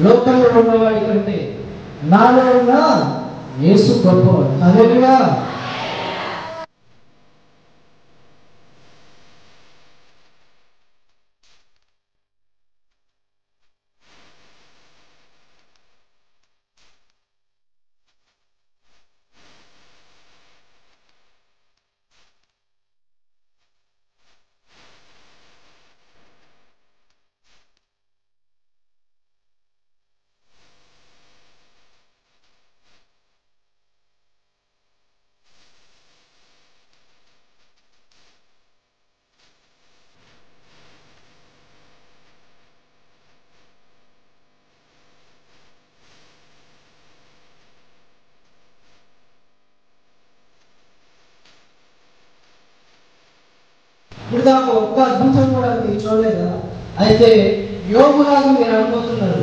లోకంలో ఉన్నవాడి కంటే నాలో ఉన్న యేసు గొప్పవాడు. హల్లెలూయా. ఇప్పుడు దాకా ఒక్క అద్భుతం కూడా మీరు చూడలేదా? అయితే యోగులాగా మీరు అనుకుంటున్నారు.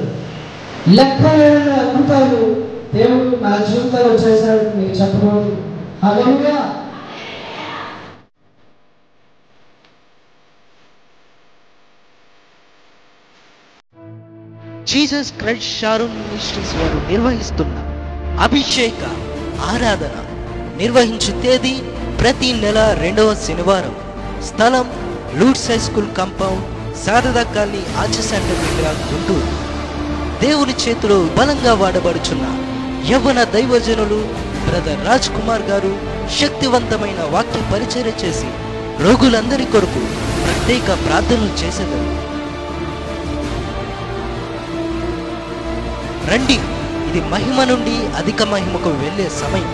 లెక్కలేని అద్భుతాలు దేవుడు నా జీవితంలో చేశాడని మీరు చెప్పకూడదు. హల్లెలూయా. జీసస్ క్రైస్ట్ షారోన్ మినిస్ట్రీస్ వారు నిర్వహిస్తున్న అభిషేక ఆరాధన నిర్వహించు తేదీ ప్రతి నెల 2వ శనివారం. స్థలం loots high school compound, Sharada colony, arch centre దగ్గర, గుంటూరు. దేవుని చేతిలో బలంగా వాడబడుచున్న యవ్వన దైవజనులు బ్రదర్ రాజ్ కుమార్ గారు శక్తివంతమైన వాక్య పరిచర్య చేసి రోగులందరి కొరకు ప్రత్యేక ప్రార్థనలు చేసేదారు. రండి, ఇది మహిమ నుండి అధిక మహిమకు వెళ్ళే సమయం.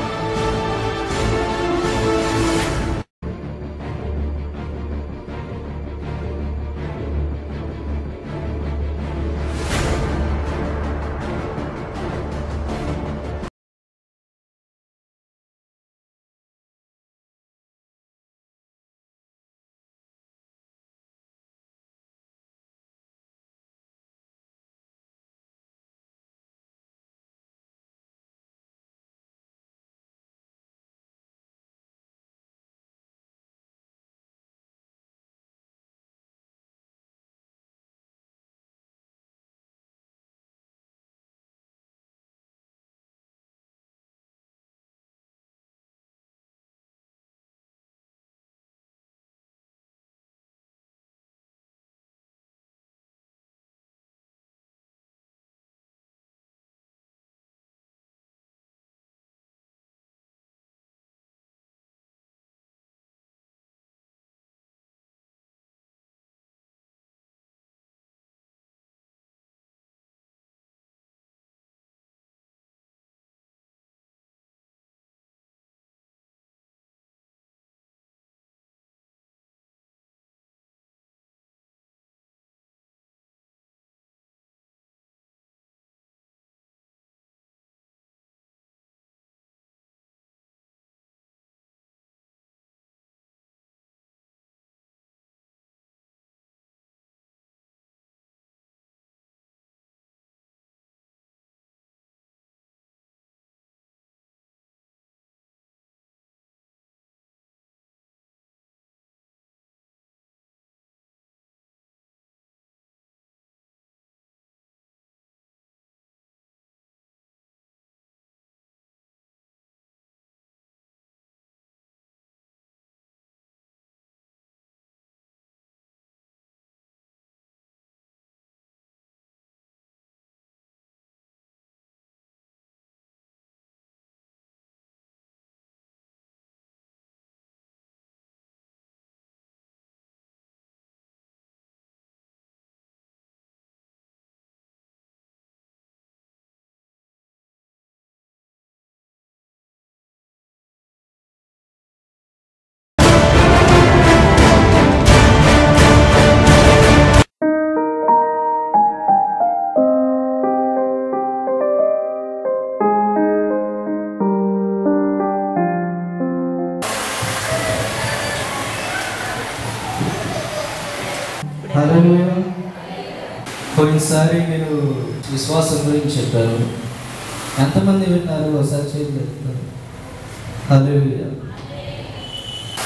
హల్లెలూయా. పోయినసారి నేను విశ్వాసం గురించి చెప్పాను. ఎంతమంది విన్నారు? ఒకసారి చేతులు చెప్తారు. Hallelujah.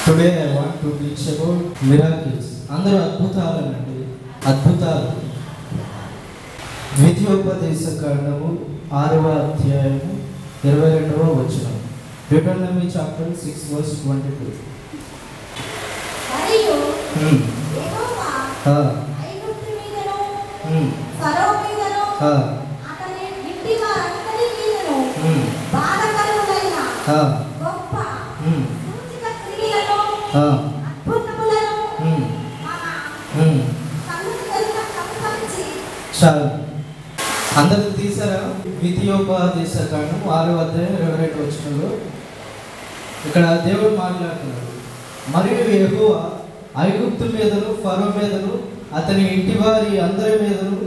Today I want to teach about miracles. అందరూ అద్భుతాలనండి, అద్భుతాలు. ద్వితీయోపదేశ కాండము 6వ అధ్యాయము 22వ వచనం. Deuteronomy chapter 6 verse 22. మరియు యెహోవా ఐగుప్తు మీదను ఫరో మీదను అతని ఇంటి వారందరి మీదను బాధకరములైన గొప్ప సూచక క్రియలను అద్భుతములను చాలు. అందరికి తీసారా? ద్వితీయోపదేశ కాండం 6వ అధ్యాయం 22వ వచనంలో ఇక్కడ దేవుడు మాట్లాడుతున్నాడు. మరియు యెహోవా ఐగుప్తు మీదను ఫరో మీదను అతని ఇంటి వారి అందరి మీదను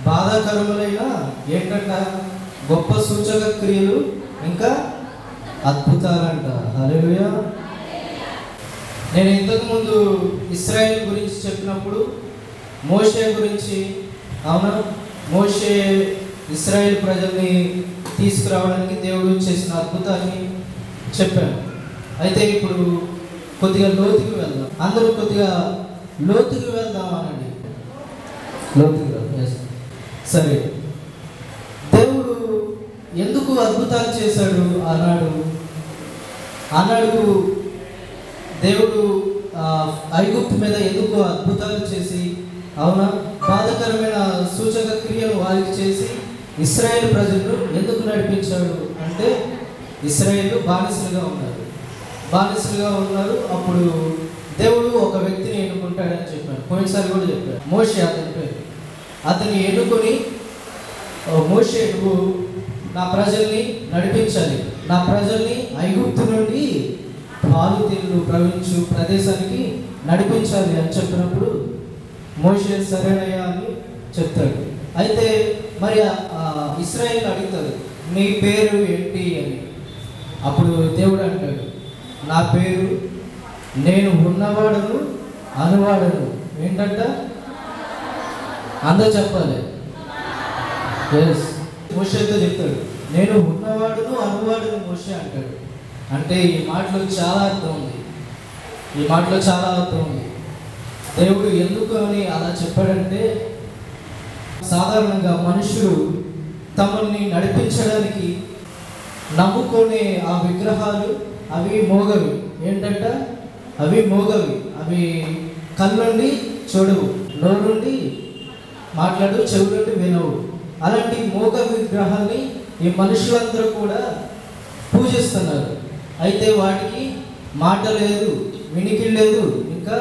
బాధాకరములైన ఏంటంట గొప్ప సూచక క్రియలు ఇంకా అద్భుతాలంట. హల్లెలూయా. నేను ఇంతకుముందు ఇశ్రాయేల్ గురించి చెప్పినప్పుడు మోషే గురించి, అవునా, మోషే ఇశ్రాయేల్ ప్రజల్ని తీసుకురావడానికి దేవుడు చేసిన అద్భుతాన్ని చెప్పాను. అయితే ఇప్పుడు కొద్దిగా లోతుకి వెళ్దాం. అందరూ కొద్దిగా లోతుకి వెళ్దాం అనండి. లోతుగా సరే. దేవుడు ఎందుకు అద్భుతాలు చేశాడు అన్నాడు దేవుడు ఐగుప్తు మీద ఎందుకు అద్భుతాలు చేసి, అవునా, బాధకరమైన సూచక క్రియలు వారికి చేసి ఇశ్రాయేల్ ప్రజలను ఎందుకు నడిపించాడు అంటే ఇశ్రాయేలు బానిసలుగా ఉన్నారు. అప్పుడు దేవుడు ఒక వ్యక్తిని ఎన్నుకుంటాడని చెప్పాడు. పోయినసారి కూడా చెప్పాడు. మోషే అతని పేరు. అతన్ని ఎన్నుకొని, మోషే నువ్వు నా ప్రజల్ని నడిపించాలి, నా ప్రజల్ని ఐగుప్తు నుండి పాలు తేనెలు ప్రవహించు ప్రదేశానికి నడిపించాలి అని చెప్పినప్పుడు మోషే సరేనయ్యా అని చెప్తాడు. అయితే మరి ఇశ్రాయేల్ అడుగుతాడు, నీ పేరు ఏంటి అని. అప్పుడు దేవుడు అంటాడు, నా పేరు నేను ఉన్నవాడను అనువాడను. ఏంటంట? అందరూ చెప్పాలి. ఎస్. మోషేతో చెప్తాడు, నేను ఉన్నవాడును అనువాడును మోషే అంటాడు. అంటే ఈ మాటలో చాలా అర్థం ఉంది. దేవుడు ఎందుకు అని అలా చెప్పాడంటే, సాధారణంగా మనుషులు తమల్ని నడిపించడానికి నమ్ముకునే ఆ విగ్రహాలు అవి మోగవి. ఏంటంట? అవి మోగవి. అవి కళ్ళుండి చూడవు, నోరుండి మాట్లాడు, చెవులుండి వినవు. అలాంటి మోగ విగ్రహాల్ని ఈ మనుషులందరూ కూడా పూజిస్తున్నారు. అయితే వాటికి మాట లేదు, వినికిడి లేదు, ఇంకా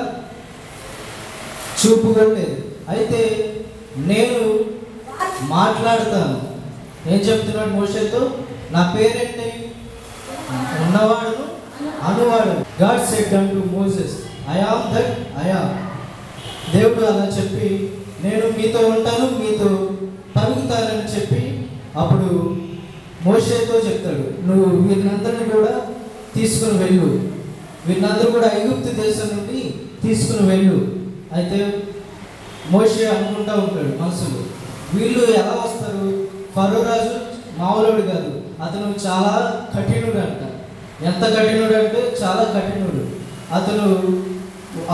చూపు కూడా లేదు. అయితే నేను మాట్లాడతాను. ఏం చెప్తున్నాడు మోషేతో? నా పేరేంటి? ఉన్నవాడును అనువాడు. God said unto Moses, I am that I am. దేవుడు అలా చెప్పి నేను మీతో ఉంటాను, మీతో పలుకుతానని చెప్పి అప్పుడు మోషేతో చెప్తాడు, నువ్వు వీరినందరినీ కూడా తీసుకుని వెళ్ళు, వీరినందరూ కూడా ఐగుప్తు దేశం నుండి తీసుకుని వెళ్ళు. అయితే మోషే అనుకుంటా ఉంటాడు మనసులో, వీళ్ళు ఎలా వస్తారు? ఫరో రాజు మామూలుడు కాదు, అతను చాలా కఠినుడు అంట. ఎంత కఠినుడు అంటే చాలా కఠినుడు. అతను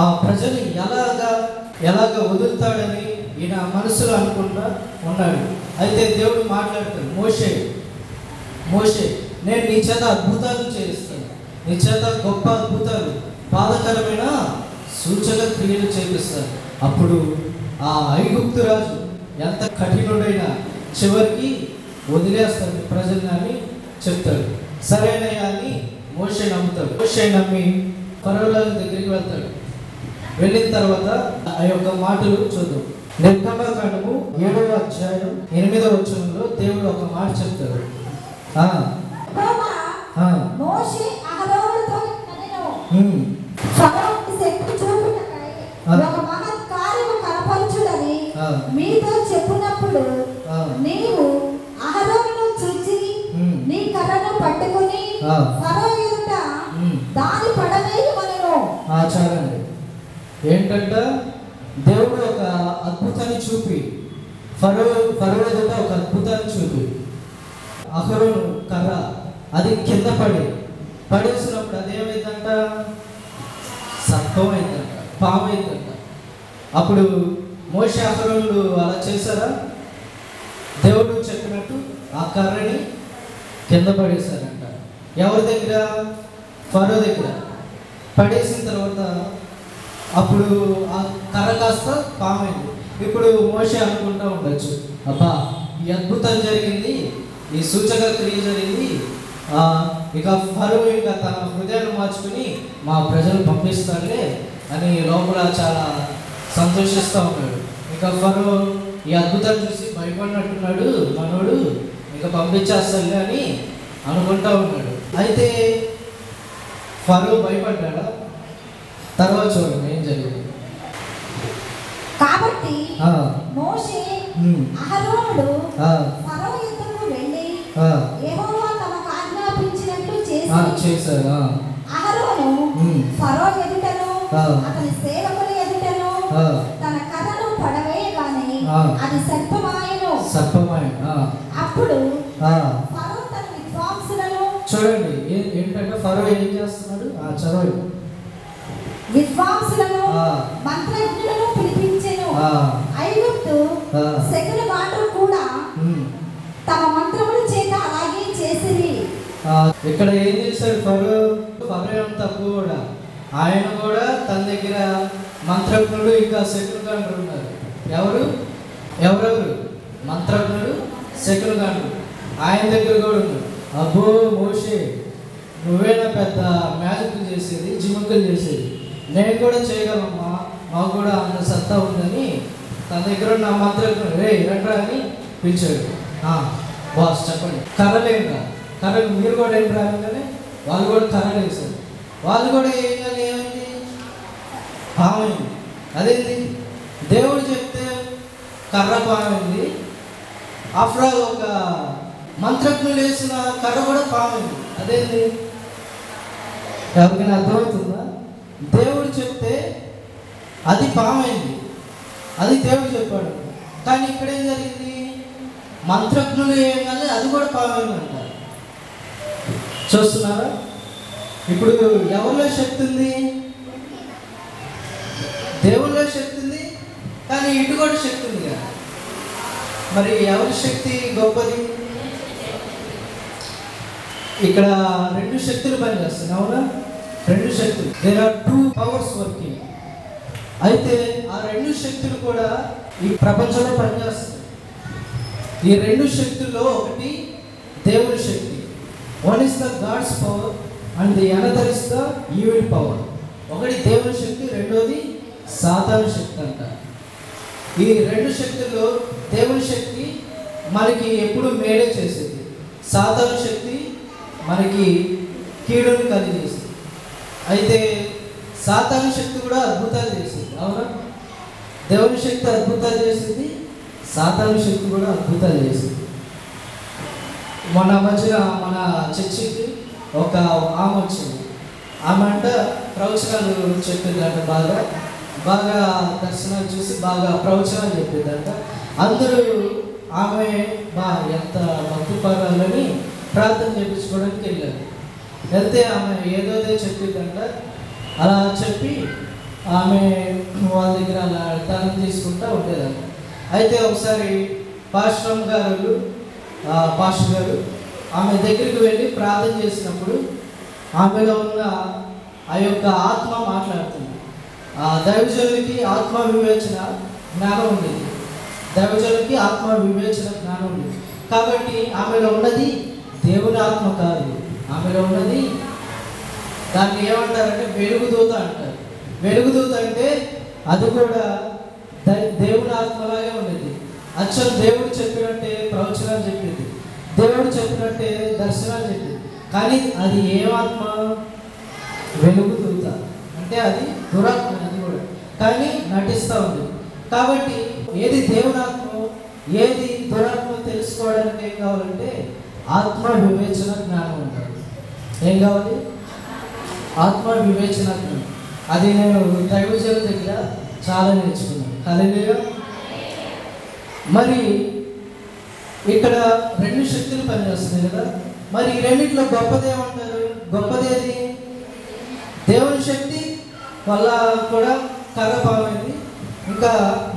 ఆ ప్రజలు ఎలాగ వదులుతాడని ఈయన మనసులో అనుకుంటా ఉన్నాడు. అయితే దేవుడు మాట్లాడతాడు, మోషే నేను నీ చేత అద్భుతాలు చేయిస్తాను, నీ చేత గొప్ప అద్భుతాలు, బాధకరమైన సూచక క్రియలు చేపిస్తాను. అప్పుడు ఆ ఐగుప్తు రాజు ఎంత కఠినుడైనా చివరికి వదిలేస్తాడు ప్రజల్ని అని చెప్తాడు. సరేనయ్యా అని మోషే నమ్ముతాడు. మోషే నమ్మి ఫరో రాజు దగ్గరికి వెళ్తాడు. వెళ్ళిన తర్వాత ఆ యొక్క మాటలు చూద్దాం. నిర్గమకాండము 7వ అధ్యాయం 8వ వచనంలో దేవుడు ఒక మాట చెప్తాడు. మోషే అహరోనుతో ఇట్లనెను, ఫరోకి శక్తి చూపుటకై ఒక మహత్ కార్యము కనపరచుడని మీతో చెప్పునప్పుడు నీవు అహరోనును చూచి నీ కర్రను పట్టుకొని ఫరో ఎదుట దాని పడవేయమనెను. చాలండి. ఏంటంట? దేవుడు ఒక అద్భుతాన్ని చూపి ఫరో ఎదుట ఒక అద్భుతాన్ని చూపి అహరోను కర్ర అది కింద పడేసినప్పుడు అదేమైందంట? సర్పం అయిందంట, పాము అయిందంట. అప్పుడు మోషే అహరోనులు అలా చేశారా? దేవుడు చెప్పినట్టు ఆ కర్రని కింద పడేశారంట. ఎవరి దగ్గర? ఫరో దగ్గర. పడేసిన తర్వాత అప్పుడు ఆ కర్ర కాస్త పామైంది. ఇప్పుడు మోషే అనుకుంటూ ఉండొచ్చు, అబ్బా ఈ అద్భుతం జరిగింది, ఈ సూచక క్రియ జరిగింది, ఇక ఫరో ఇక తన హృదయాన్ని మార్చుకుని మా ప్రజలు పంపిస్తాడులే అని లోపల చాలా సంతోషిస్తూ ఉన్నాడు. ఇక ఫరో ఈ అద్భుతం చూసి భయపడినట్టున్నాడు మనోడు, ఇక పంపించేస్తాడులే అని అనుకుంటా ఉన్నాడు. అయితే ఫరో భయపడ్డాడా? తర్వాత చూడండి ఏం జరిగింది. కాబట్టి మోషే అహరోనుడు ఫరో యుద్ధకు వెళ్ళి యెహోవా తమకు ఆజ్ఞాపించినట్లు చేశారు. అహరోను ఫరో ఎదుటను అతని సేవకుల ఎదుటను తన కర్రను పడవేయగానే అది సర్పమాయెను. అప్పుడు ఫరో తన విద్వాంసులను చూడండి ఏంటంటే ఫరో ఏం చేస్తున్నాడు? చదవండి. విద్వాంసులను మంత్రజ్ఞులను పిలిపించెను. ఐగుప్తు శకునగాండ్రు కూడా తమ మంత్రముల చేత అలాగే చేసిరి. ఇక్కడ ఏం చేశాడు ఫరో? ఫరో ఏం తక్కువ కూడా, ఆయన కూడా తన దగ్గర మంత్రజ్ఞుడు ఇంకా శకునగాండ్రు ఉన్నారు. ఎవరెవరు? మంత్రజ్ఞుడు, శకునగాండ్రు ఆయన దగ్గర కూడా ఉన్నారు. అబ్బో మోషే, నువ్వేనా పెద్ద మ్యాజిక్ చేసేది, జిముక్కలు చేసేది, నేను కూడా చేయగలమ్మా, మాకు కూడా అంత సత్తా ఉందని తన దగ్గర ఉన్న మంత్రజ్ఞుడు రే రండ్రా అని పిలిచాడు. బాస్ చెప్పండి, కర్రలేంట్రా, కర్రలు మీరు కూడా ఏంట్రా అనగానే వాళ్ళు కూడా కర్రలు వేశారు. వాళ్ళు కూడా ఏమైంది? పామైంది. అదేంటి? దేవుడు చెప్తే కర్ర పామైంది, ఆఫ్టర్ ఆల్ ఒక మంత్రజ్ఞులు వేసిన కర్ర కూడా పామైంది. అదేంటి? ఎవరికైనా అర్థమవుతుందా? దేవుడు చెప్తే అది పామైంది, అది దేవుడు చెప్పాడు. కానీ ఇక్కడ ఏం జరిగింది? మంత్రజ్ఞులు ఏమని అది కూడా పామైంది అంటారు. చూస్తున్నారా? ఇప్పుడు ఎవరిలో శక్తి ఉంది? దేవుళ్ళలో శక్తి ఉంది, కానీ ఇటు కూడా శక్తి ఉంది కదా. మరి ఎవరి శక్తి గొప్పది? ఇక్కడ రెండు శక్తులు పనిచేస్తున్నాయి, అవునా? రెండు శక్తులు, there are two powers working. అయితే ఆ రెండు శక్తులు కూడా ఈ ప్రపంచంలో పనిచేస్తాయి. ఈ రెండు శక్తుల్లో ఒకటి దేవుని శక్తి, one is the God's power and the another is the evil power. ఒకటి దేవుని శక్తి, రెండోది సాతాను శక్తి అంట. ఈ రెండు శక్తుల్లో దేవుని శక్తి మనకి ఎప్పుడు మేడే చేసేది, సాతాను శక్తి మనకి కీడును కలిగేసింది. అయితే సాతాను శక్తి కూడా అద్భుతాలు చేసింది, అవునా? దేవుని శక్తి అద్భుతాలు చేసింది, సాతాను శక్తి కూడా అద్భుతాలు చేసింది. మన మధ్యన మన చర్చికి ఒక ఆమె వచ్చింది. ఆమె అంట ప్రవచనాలు చెప్పిందంట, బాగా దర్శనాలు చూసి బాగా ప్రవచనాలు చెప్పిందంట. అందరూ ఆమె ఎంత భక్తిపరాలని ప్రార్థన చేయించుకోవడానికి వెళ్ళారు. వెళ్తే ఆమె ఏదోదే చెప్పిందంట. అలా చెప్పి ఆమె వాళ్ళ దగ్గర అలా దానం తీసుకుంటూ ఉండేదంట. అయితే ఒకసారి పాస్టర్ గారు ఆమె దగ్గరికి వెళ్ళి ప్రార్థన చేసినప్పుడు ఆమెలో ఉన్న ఆ యొక్క ఆత్మ మాట్లాడుతుంది. ఆ దైవజనుడికి ఆత్మ వివేచన జ్ఞానం ఉండేది, దైవజనుడికి ఆత్మ వివేచన జ్ఞానం ఉండేది. కాబట్టి ఆమెలో ఉన్నది దేవుని ఆత్మ కాదు, ఆమెలో ఉన్నది దాన్ని ఏమంటారంటే వెలుగుదూత అంటారు. వెలుగుదూత అంటే అది కూడా దేవుని ఆత్మలాగే ఉండేది. అచ్చం దేవుడు చెప్పినట్టే ప్రవచనాలు చెప్పింది, దేవుడు చెప్పినట్టే దర్శనాలు చెప్పింది. కానీ అది ఏమాత్మ? వెలుగుదూత అంటే అది దురాత్మ, అది కూడా కానీ నటిస్తూ ఉంది. కాబట్టి ఏది దేవుని ఆత్మ, ఏది దురాత్మ తెలుసుకోవడానికి ఏం కావాలంటే ఆత్మ వివేచన జ్ఞానం ఉండాలి. ఏం కావాలి? ఆత్మ వివేచన జ్ఞానం. అది నేను దైవజనుల దగ్గర చాలా నేర్చుకున్నాను. హల్లెలూయా. మరి ఇక్కడ రెండు శక్తులు పనిచేస్తున్నాయి కదా. మరి ఈ రెండిట్లో గొప్పదేమంటారు? గొప్పదేది? దేవుని శక్తి వల్ల కూడా కర్ర పామైంది, ఇంకా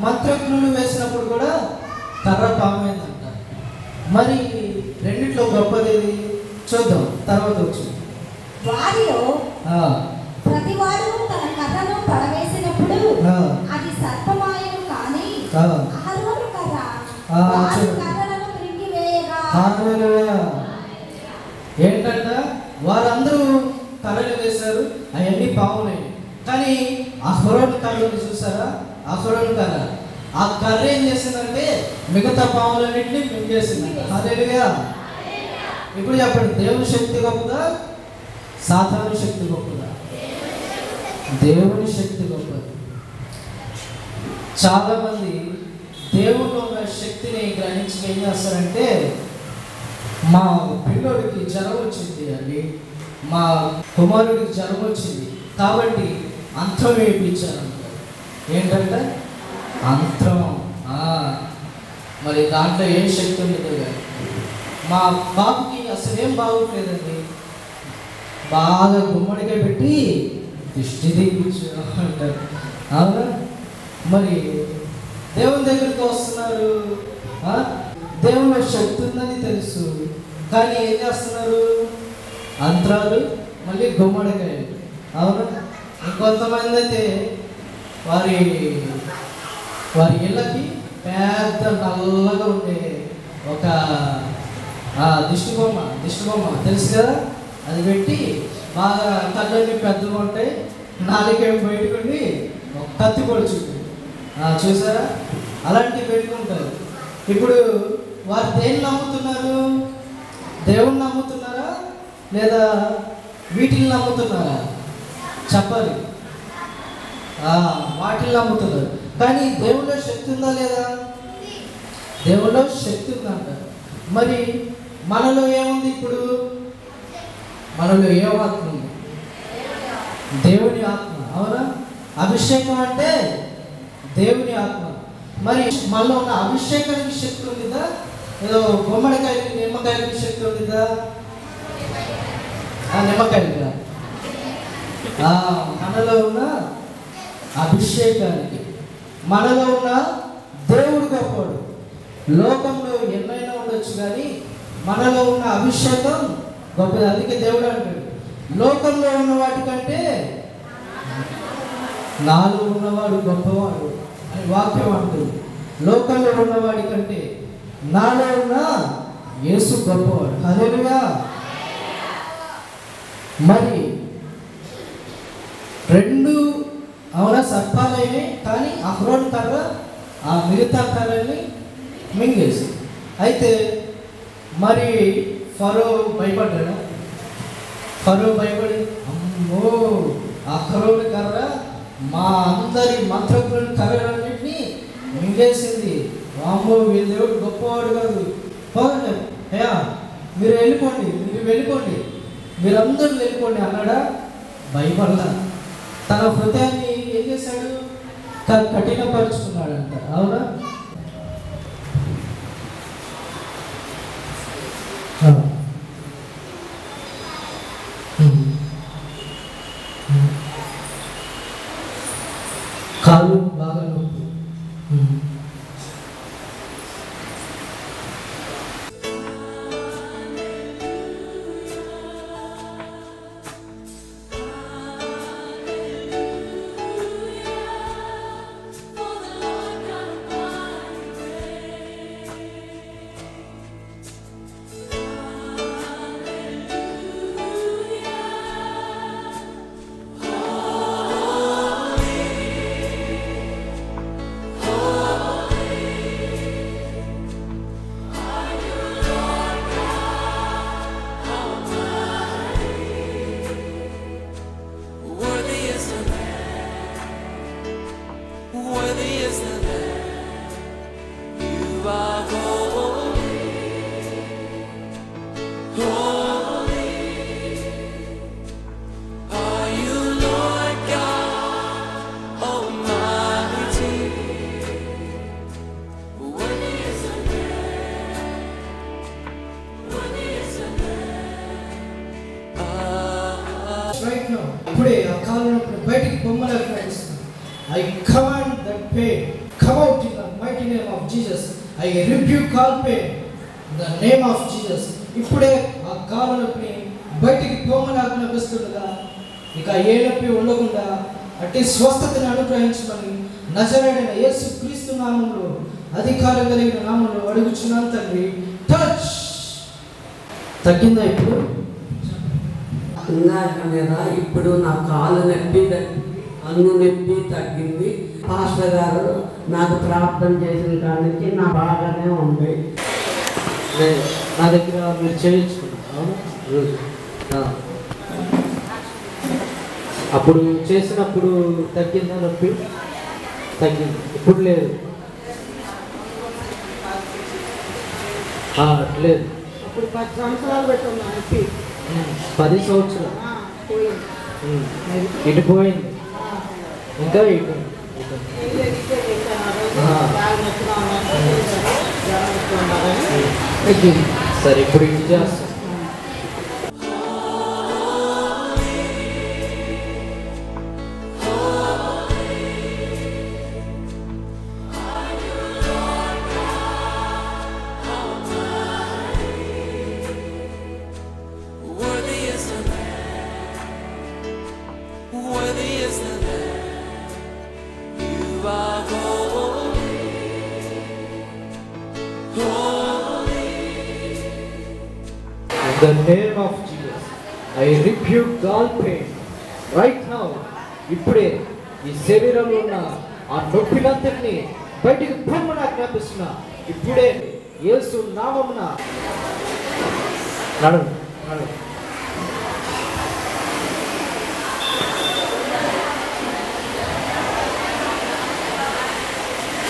మంత్రజ్ఞులు వేసినప్పుడు కూడా కర్ర పామైంది అంటారు. మరి రెండిట్లో గొప్పది చూద్దాం తర్వాత వచ్చి. వారిలో ప్రతివాడు తన కర్రను పడవేసినప్పుడు అది సర్పమాయను కానీ అహరోను కర్ర వారి కర్రలను మ్రింగివేయగా. ఏంటంట, వారందరూ కర్రలు వేశారు, అవన్నీ పాములే. కానీ అహరోను కర్రను చూసారా? అహరోను కర్ర, ఆ కర్ర ఏం చేసిందంటే మిగతా పాములన్నింటినీ మింగేసిందంట. హల్లెలూయా. ఇప్పుడు చెప్పండి, దేవుని శక్తి గొప్పదా, సాతాను శక్తి గొప్పదా? దేవుని శక్తి గొప్పది. చాలా మంది దేవుల్లో ఉన్న శక్తిని గ్రహించి ఏం చేస్తారంటే, మా పిల్లోడికి జ్వరం వచ్చింది అండి, మా కుమారుడికి జ్వరం వచ్చింది కాబట్టి అంతరం వేయించారంటారు. ఏంటంటే అంతరం. మరి దాంట్లో ఏం శక్తి ఉండదు కానీ, మా బాబుకి అసలు ఏం బాగోట్లేదండి, బాగా గుమ్మడికాయ పెట్టి దిష్టి తీయించు అంటారు. అవునా? మరి దేవుని దగ్గరికి వస్తున్నారు, దేవుని శక్తి ఉందని తెలుసు, కానీ ఏం చేస్తున్నారు? అంతరాలు, మళ్ళీ గుమ్మడికాయలు. అవునా? ఇంకొంతమంది అయితే వారి ఇళ్ళకి పెద్ద నల్లగా ఉండే ఒక దిష్టి బొమ్మ తెలుసు కదా, అది పెట్టి బాగా కళ్ళన్నీ పెద్దగా ఉంటాయి, నాలుగేం బయటకుండి ఒక కత్తి పొడుచుంటుంది. చూసారా? అలాంటివి పెట్టుకుంటారు. ఇప్పుడు వారు దేన్ని నమ్ముతున్నారు? దేవుణ్ణి నమ్ముతున్నారా లేదా వీటిని నమ్ముతున్నారా? చెప్పాలి. వాటిని నమ్ముతున్నారు. కానీ దేవుళ్ళో శక్తి ఉందా లేదా? దేవుళ్ళో శక్తి ఉందంట. మరి మనలో ఏముంది? ఇప్పుడు మనలో ఏ ఆత్మ ఉంది? దేవుని ఆత్మ. అవునా? అభిషేకం అంటే దేవుని ఆత్మ. మరి మనలో ఉన్న అభిషేకానికి శక్తి ఉందిదా? ఏదో గుమ్మడికాయకి నిమ్మకాయలకి శక్తి ఉందిదా? నిమ్మకాయలుగా మనలో ఉన్న అభిషేకానికి, మనలో ఉన్న దేవుడు గొప్పవాడు. లోకంలో ఎన్నైనా ఉండొచ్చు కానీ మనలో ఉన్న అభిషేకం గొప్పది. అందుకే దేవుడు అంటాడు, లోకంలో ఉన్న వాటికంటే నాలో ఉన్నవాడు గొప్పవాడు అని వాక్యం అంటుంది. లోకంలో ఉన్నవాడి కంటే నాలో ఉన్న యేసు గొప్పవాడు. హల్లెలూయా. మరి రెండు అవునా సర్పాలైనవి, కానీ అహరోను కర్ర ఆ మిగతా కర్రని మింగేసి. అయితే మరి ఫరో భయపడ్డాడు. ఫరో భయపడి, అమ్మో అహరోను కర్ర మా అందరి మంత్రకులను కర్రలన్నింటినీ మింగేసింది, అమ్మో వీళ్ళ దేవుడు గొప్పవాడు కాదు, అయ్యా మీరు వెళ్ళిపోండి మీరందరూ వెళ్ళిపోండి అన్నాడా? భయపడలా. తన హృదయాన్ని ఏం చేశాడు? కఠినపరుచుకున్నాడంట. అవునా? కాలు బాగా నొప్పి. ఇప్పుడే ఆ కాలు బయటికి బొమ్మలకు ప్రయత్నిస్తాను. I command that pain, come out in the mighty name of Jesus. I rebuke all pain. The name of Jesus. ఇప్పుడే ఆ కాలు నొప్పిని బయటికి పోమని ఆజ్ఞాపిస్తుండగా ఇక ఏ నొప్పి ఉండకుండా అట్టి స్వస్థతని అనుగ్రహించమని నజరేయుడైన యేసు క్రీస్తు నామంలో, అధికారం కలిగిన నామంలో అడుగుచున్నాను తండ్రి. టచ్. తగ్గిందా ఇప్పుడు? ఇప్పుడు నా కాలు నొప్పి, కన్ను నొప్పి తగ్గింది. పాస్టర్ గారు నాకు ప్రార్థన చేసిన కాడి నుంచి నా బాగానే ఉంది. నా దగ్గర మీరు చేయించుకున్నాను రోజు. అప్పుడు చేసినప్పుడు తగ్గిందా నొప్పి? తగ్గింది. ఇప్పుడు లేదు. లేదు. అప్పుడు 10 సంవత్సరాలు పెట్టున్నా నొప్పి. 10 సంవత్సరాలు ఇటు పోయింది. ఇంకా ఇటు సరే, ఇప్పుడు ఇటు చేస్తాం. In the name of Jesus, I rebuke all pain right now. ఇప్పుడే ఈ శరీరంలో ఉన్న ఆ నొప్పినంతటిని బయటికి పొమ్మని ఆజ్ఞాపిస్తున్నా. ఇప్పుడే యేసు నామమున నడు.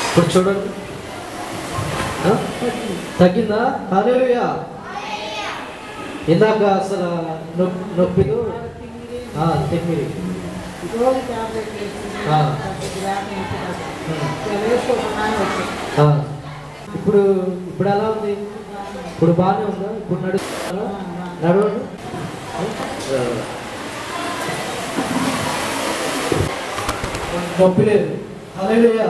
ఇప్పుడు చూడండి, తగ్గిందా? హల్లెలూయా. ఇందాక అసలు నొప్పిలో తిమ్మిరి. ఇప్పుడు ఎలా ఉంది? ఇప్పుడు బాగానే ఉందా? ఇప్పుడు నడవండి. నొప్పి లేదు. హల్లెలూయా.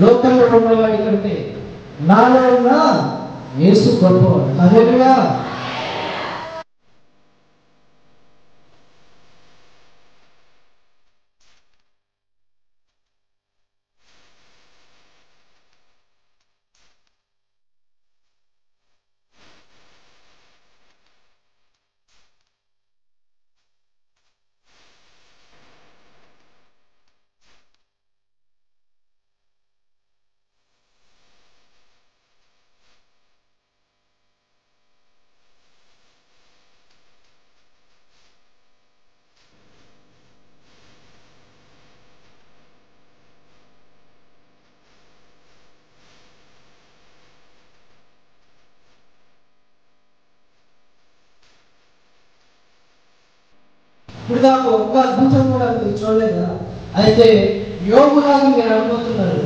లోకంలో ఉన్నవాడి కంటే నాలో ఉన్న యేసు గొప్పవాడు. హల్లెలూయా. ఇప్పుడు దాకా ఒక్క అద్భుతం కూడా మీరు చూడలేదా? అయితే యోగులాగా మీరు అనుకుంటున్నారు.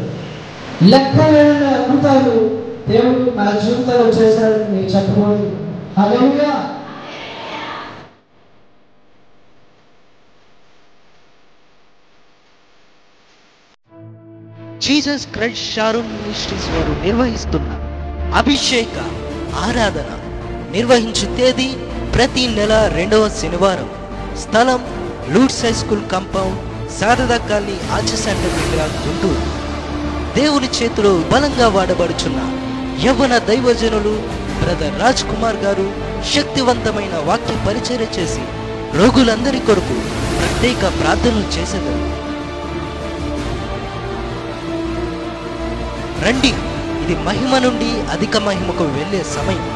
లెక్కలేని అద్భుతాలు దేవుడు నా జీవితంలో చేశాడని మీరు చెప్పబోదు. హల్లెలూయా. జీసస్ క్రైస్ట్ షారూన్ మినిస్ట్రీస్ వారు నిర్వహిస్తున్న అభిషేక ఆరాధన నిర్వహించు తేదీ ప్రతి నెల 2వ శనివారం. స్థలం Lourdes high school compound, Sharada colony, arch centre దగ్గర, గుంటూరు. దేవుని చేతిలో బలంగా వాడబడుచున్న యవ్వన దైవజనులు బ్రదర్ రాజ్ కుమార్ గారు శక్తివంతమైన వాక్య పరిచర్య చేసి రోగులందరి కొరకు ప్రత్యేక ప్రార్థనలు చేసేదారు. రండి, ఇది మహిమ నుండి అధిక మహిమకు వెళ్ళే సమయం.